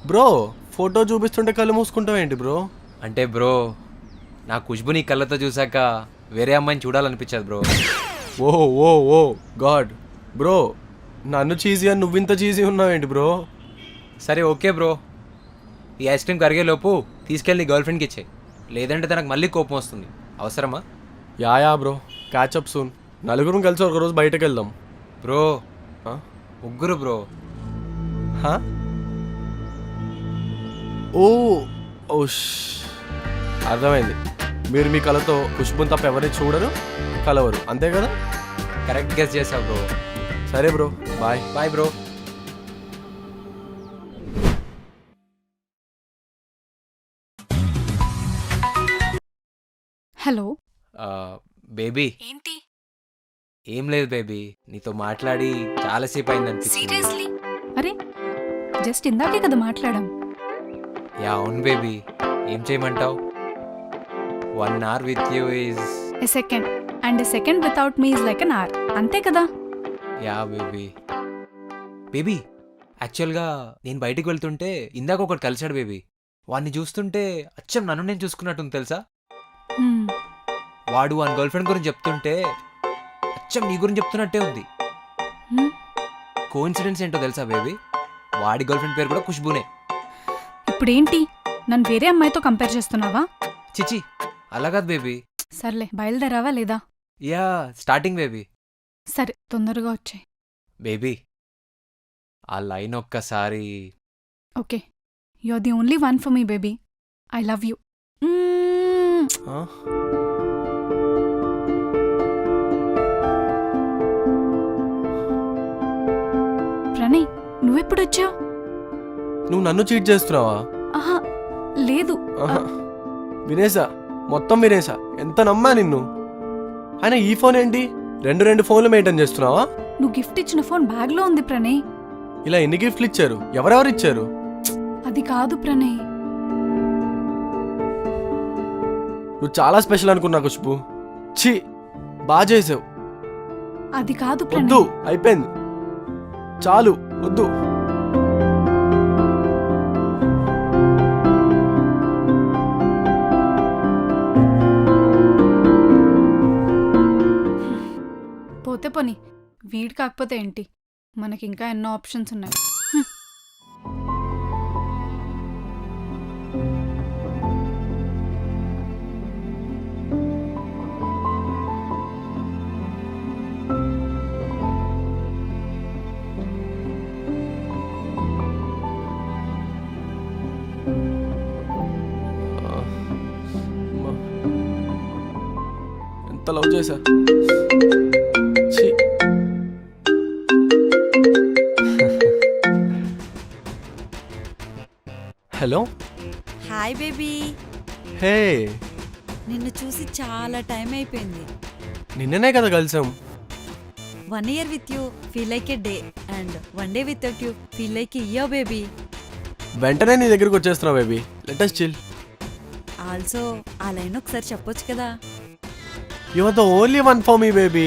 Bro photo చూపిస్తుంటే కళ్ళు మూసుకుంటావేంటి bro? అంటే బ్రో నా ఖుష్బు నీ కళ్ళతో చూసాక వేరే అమ్మాయిని చూడాలనిపించదు బ్రో. ఓ ఓ ఓ గాడ్ బ్రో, నన్ను చీజీ అని నువ్వింత చీజీ ఉన్నావేంటి బ్రో? సరే ఓకే బ్రో, ఈ ఐస్ క్రీమ్ కరిగేలోపు తీసుకెళ్ళి నీ గర్ల్ ఫ్రెండ్కి ఇచ్చేయి, లేదంటే తనకు మళ్ళీ కోపం వస్తుంది. అవసరమా? Yeah bro, catch up soon. నలుగురం కలిసి ఒకరోజు బయటకు వెళ్దాం బ్రో. ఆ? ముగ్గురు బ్రో. హా? ఓ ఓష్, అర్థమైంది. మీరు మీ కళతో ఖుష్బుని తప్ప ఎవరిని చూడరు, కలవరు, అంతే కదా? కరెక్ట్ గెస్ చేసావు బ్రో. సరే bro, bye. Bye bro. Hello baby. ఏంటి? ఏం లేదు బేబీ, నీతో మాట్లాడి చాలాసేపు అయిందనిపించింది. సీరియస్లీ? అరే జస్ట్ ఇందాకే కదా మాట్లాడాం. యా అవును బేబీ, ఏం చేయమంటావు? 1 hour with you is a second, and a second without me is like an hour, అంతే కదా? Yeah baby. బేబీ యాక్చువల్గా నేను బయటికి వెళ్తుంటే ఇందాక ఒకటి కలిశాడు బేబీ. వాడిని చూస్తుంటే అచ్చం నన్ను నేను చూసుకున్నట్టుంది తెలుసా. హ్మ్, వాడు వాని గర్ల్ ఫ్రెండ్ గురించి చెప్తుంటే అచ్చం నీ గురించి చెప్తున్నట్టే ఉంది. హ్మ్. కోఇన్సిడెన్స్ ఏంటో తెలుసా బేబీ, వాడి గర్ల్ ఫ్రెండ్ పేరు కూడా ఖుష్బూనే. ఇప్పుడేంటి, నన్ను వేరే అమ్మాయితో కంపేర్ చేస్తున్నావా? చిచి అలా కాదు బేబీ. సర్లే, బయలుదేరావా లేదా? Yeah starting baby. సరే తొందరగా వచ్చాయి. బేబీ ఆ లైన్ ఒక్కసారి. Okay, you are the only one for me baby, I love you. ఆ? ప్రణయ్, నువ్వెప్పుడొచ్చావు? నువ్వు నన్ను చీట్ చేస్తున్నావా? ఆహా లేదు. ఆహా. వినేసా, మొత్తం వినేసా. ఎంత నమ్మా నిన్ను. అయినా ఈ ఫోన్ ఏంటి, రెండు ఫోన్లు మెయింటైన్ చేస్తున్నావా? నువ్వు గిఫ్ట్ ఇచ్చిన ఫోన్ బ్యాగ్లో ఉంది ప్రణయ్. ఇలా ఎన్ని గిఫ్ట్లు ఇచ్చారు? ఎవరెవరు ఇచ్చారు? అది కాదు ప్రణయ్. నువ్వు చాలా స్పెషల్ అనుకున్నా ఖుష్బు. ఛీ, బాగా చేసావు. అది కాదు వద్దు, ప్రణయ్. అయిపోయింది, చాలు, వద్దు. పోతే పోని, వీడి కాకపోతే ఏంటి, మనకింకా ఎన్నో ఆప్షన్స్ ఉన్నాయి. అమ్మా. ఎంత లవ్ చేశా. ఛీ. హలో. హాయ్ బేబీ, హే, నిన్ను చూసి చాలా టైం అయిపోయింది. నిన్ననే కదా కలిసాం. 1 year with you feel like a day, and 1 day without you feel like a year baby. వెంటనే నీ దగ్గరికి వచ్చేస్తున్నా baby, let us chill. Also ఆ లైన్ ఒకసారి చెప్పొచ్చు కదా. You are the only one for me, baby.